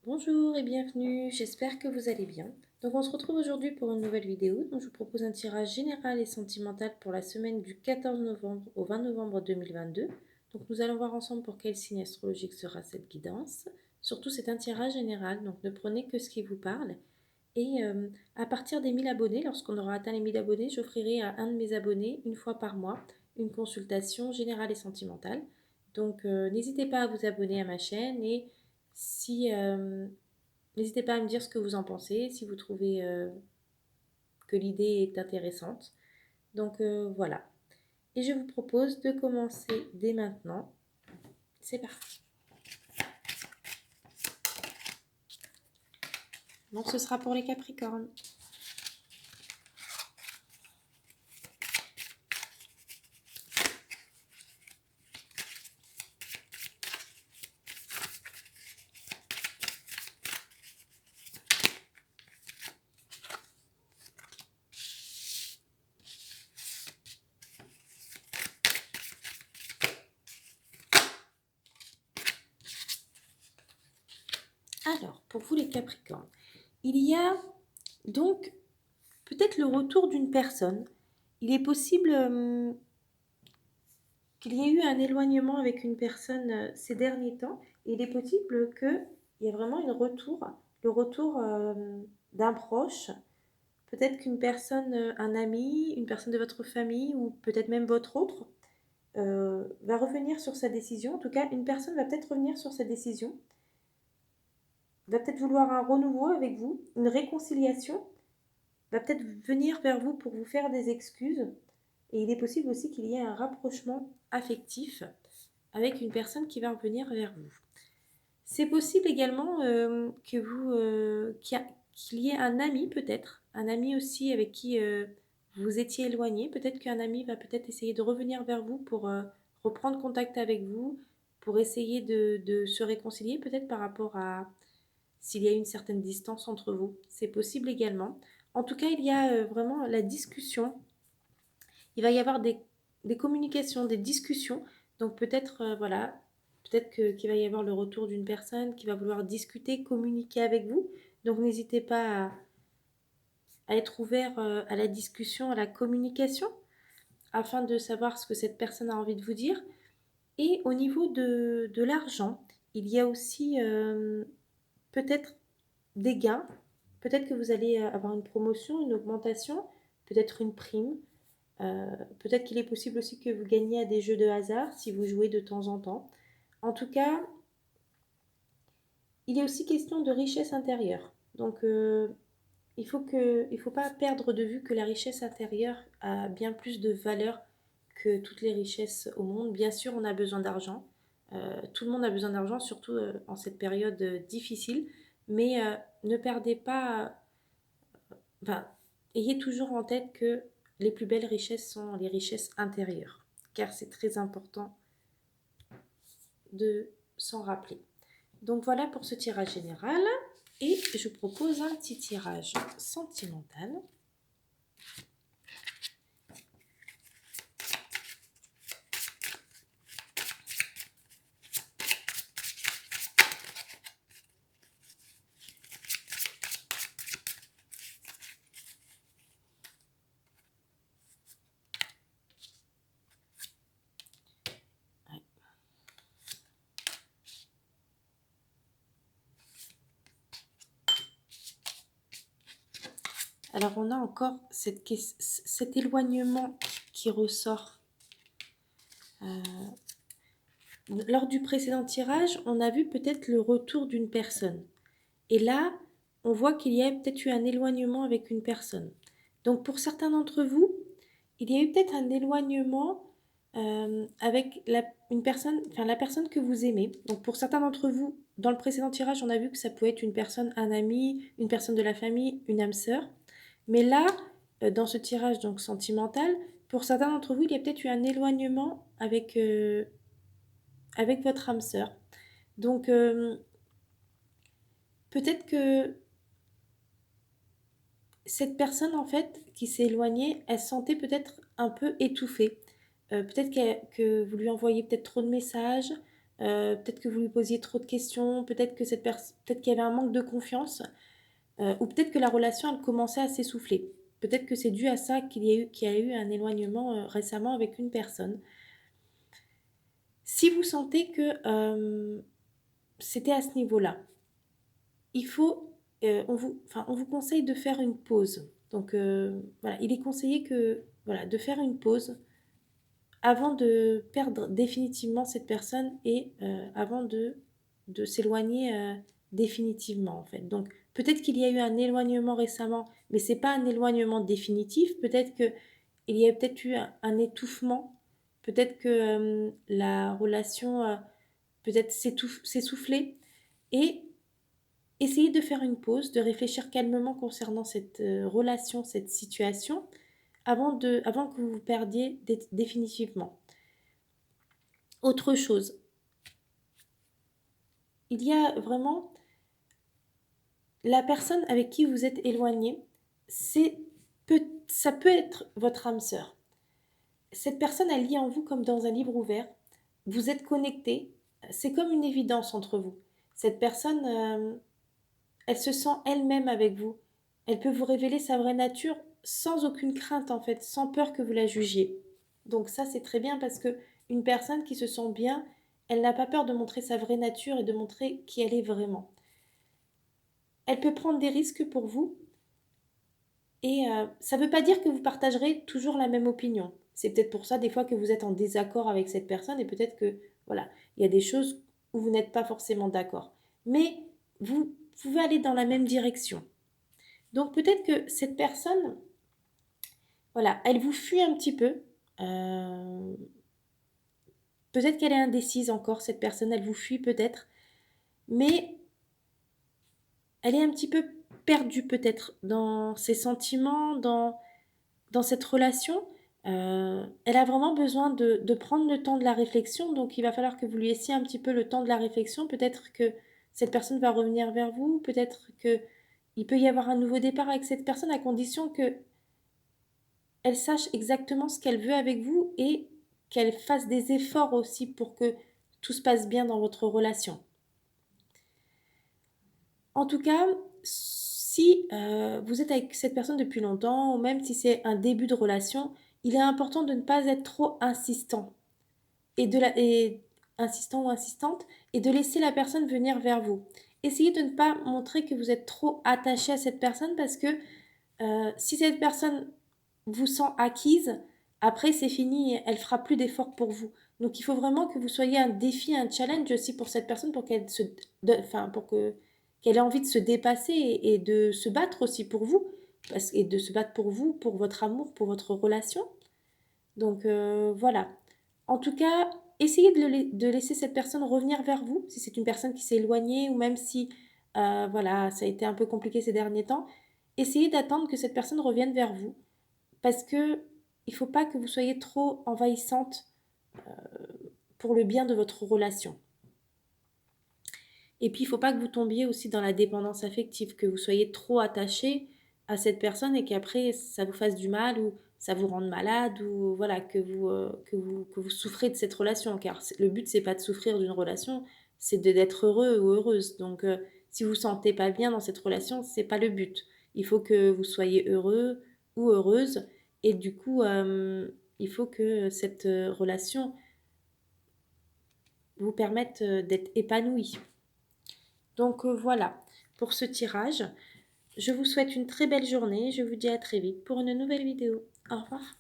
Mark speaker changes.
Speaker 1: Bonjour et bienvenue, j'espère que vous allez bien. Donc on se retrouve aujourd'hui pour une nouvelle vidéo. Donc je vous propose un tirage général et sentimental pour la semaine du 14 novembre au 20 novembre 2022. Donc nous allons voir ensemble pour quel signe astrologique sera cette guidance. Surtout c'est un tirage général, donc ne prenez que ce qui vous parle. Et à partir des 1000 abonnés, lorsqu'on aura atteint les 1000 abonnés, j'offrirai à un de mes abonnés, une fois par mois, une consultation générale et sentimentale. Donc n'hésitez pas à vous abonner à ma chaîne et si n'hésitez pas à me dire ce que vous en pensez, si vous trouvez que l'idée est intéressante. Donc voilà. Et je vous propose de commencer dès maintenant. C'est parti. Donc ce sera pour les Capricornes. Alors, pour vous les Capricornes, il y a donc peut-être le retour d'une personne. Il est possible qu'il y ait eu un éloignement avec une personne ces derniers temps. Et il est possible qu'il y ait vraiment le retour d'un proche. Peut-être qu'une personne, un ami, une personne de votre famille ou peut-être même votre autre va revenir sur sa décision. En tout cas, une personne va peut-être revenir sur sa décision, va peut-être vouloir un renouveau avec vous, une réconciliation, va peut-être venir vers vous pour vous faire des excuses. Et il est possible aussi qu'il y ait un rapprochement affectif avec une personne qui va revenir vers vous. C'est possible également que qu'il y ait un ami peut-être, un ami aussi avec qui vous étiez éloigné. Peut-être qu'un ami va peut-être essayer de revenir vers vous pour reprendre contact avec vous, pour essayer de se réconcilier peut-être par rapport à s'il y a une certaine distance entre vous. C'est possible également. En tout cas, il y a vraiment la discussion. Il va y avoir des communications, des discussions. Donc peut-être, voilà, peut-être qu'il va y avoir le retour d'une personne qui va vouloir discuter, communiquer avec vous. Donc n'hésitez pas à être ouvert à la discussion, à la communication, afin de savoir ce que cette personne a envie de vous dire. Et au niveau de l'argent, il y a aussi peut-être des gains. Peut-être que vous allez avoir une promotion, une augmentation, peut-être une prime. Peut-être qu'il est possible aussi que vous gagniez à des jeux de hasard si vous jouez de temps en temps. En tout cas, il est aussi question de richesse intérieure. Donc, il faut pas perdre de vue que la richesse intérieure a bien plus de valeur que toutes les richesses au monde. Bien sûr, on a besoin d'argent. Tout le monde a besoin d'argent, surtout en cette période difficile. Mais ne perdez pas, enfin, ayez toujours en tête que les plus belles richesses sont les richesses intérieures, car c'est très important de s'en rappeler. Donc voilà pour ce tirage général. Et je propose un petit tirage sentimental. Alors on a encore cet éloignement qui ressort. Lors du précédent tirage, on a vu peut-être le retour d'une personne. Et là, on voit qu'il y a peut-être eu un éloignement avec une personne. Donc pour certains d'entre vous, il y a eu peut-être un éloignement avec une personne, enfin la personne que vous aimez. Donc pour certains d'entre vous, dans le précédent tirage, on a vu que ça pouvait être une personne, un ami, une personne de la famille, une âme sœur. Mais là, dans ce tirage donc sentimental, pour certains d'entre vous, il y a peut-être eu un éloignement avec votre âme sœur. Donc peut-être que cette personne en fait qui s'est éloignée, elle se sentait peut-être un peu étouffée. Peut-être que vous lui envoyez peut-être trop de messages, peut-être que vous lui posiez trop de questions, peut-être que peut-être qu'il y avait un manque de confiance, ou peut-être que la relation, elle commençait à s'essouffler. Peut-être que c'est dû à ça qu'il y a eu un éloignement récemment avec une personne. Si vous sentez que c'était à ce niveau-là, il faut, on vous conseille de faire une pause. Donc voilà, il est conseillé voilà, de faire une pause avant de perdre définitivement cette personne et avant de s'éloigner définitivement en fait. Donc peut-être qu'il y a eu un éloignement récemment, mais c'est pas un éloignement définitif. Peut-être que il y a peut-être eu un étouffement. Peut-être que la relation peut-être s'essouffler et essayez de faire une pause, de réfléchir calmement concernant cette relation, cette situation, avant que vous vous perdiez définitivement. Autre chose, il y a vraiment la personne avec qui vous êtes éloigné, ça peut être votre âme sœur. Cette personne, elle lit en vous comme dans un livre ouvert. Vous êtes connectés, c'est comme une évidence entre vous. Cette personne, elle se sent elle-même avec vous. Elle peut vous révéler sa vraie nature sans aucune crainte en fait, sans peur que vous la jugiez. Donc ça c'est très bien parce que une personne qui se sent bien, elle n'a pas peur de montrer sa vraie nature et de montrer qui elle est vraiment. Elle peut prendre des risques pour vous et ça ne veut pas dire que vous partagerez toujours la même opinion. C'est peut-être pour ça des fois que vous êtes en désaccord avec cette personne et peut-être que voilà, il y a des choses où vous n'êtes pas forcément d'accord. Mais vous pouvez aller dans la même direction. Donc peut-être que cette personne, voilà, elle vous fuit un petit peu. Euh, Peut-être qu'elle est indécise encore, cette personne, elle vous fuit peut-être. Mais elle est un petit peu perdue peut-être dans ses sentiments, dans cette relation. Elle a vraiment besoin de prendre le temps de la réflexion. Donc il va falloir que vous lui laissiez un petit peu le temps de la réflexion. Peut-être que cette personne va revenir vers vous. Peut-être que il peut y avoir un nouveau départ avec cette personne à condition que elle sache exactement ce qu'elle veut avec vous et qu'elle fasse des efforts aussi pour que tout se passe bien dans votre relation. En tout cas, si vous êtes avec cette personne depuis longtemps, ou même si c'est un début de relation, il est important de ne pas être trop insistant et insistant ou insistante et de laisser la personne venir vers vous. Essayez de ne pas montrer que vous êtes trop attaché à cette personne parce que si cette personne vous sent acquise, après c'est fini, elle fera plus d'efforts pour vous. Donc il faut vraiment que vous soyez un défi, un challenge aussi pour cette personne pour pour que qu'elle ait envie de se dépasser et de se battre aussi pour vous et de se battre pour vous, pour votre amour, pour votre relation. Donc voilà. En tout cas, essayez de laisser cette personne revenir vers vous si c'est une personne qui s'est éloignée ou même si voilà, ça a été un peu compliqué ces derniers temps. Essayez d'attendre que cette personne revienne vers vous parce que il ne faut pas que vous soyez trop envahissante pour le bien de votre relation. Et puis, il ne faut pas que vous tombiez aussi dans la dépendance affective, que vous soyez trop attaché à cette personne et qu'après, ça vous fasse du mal ou ça vous rende malade ou voilà, que vous souffrez de cette relation. Car le but, c'est pas de souffrir d'une relation, c'est d'être heureux ou heureuse. Donc, si vous ne vous sentez pas bien dans cette relation, c'est pas le but. Il faut que vous soyez heureux ou heureuse et du coup, il faut que cette relation vous permette d'être épanoui. Donc voilà pour ce tirage. Je vous souhaite une très belle journée. Je vous dis à très vite pour une nouvelle vidéo. Au revoir.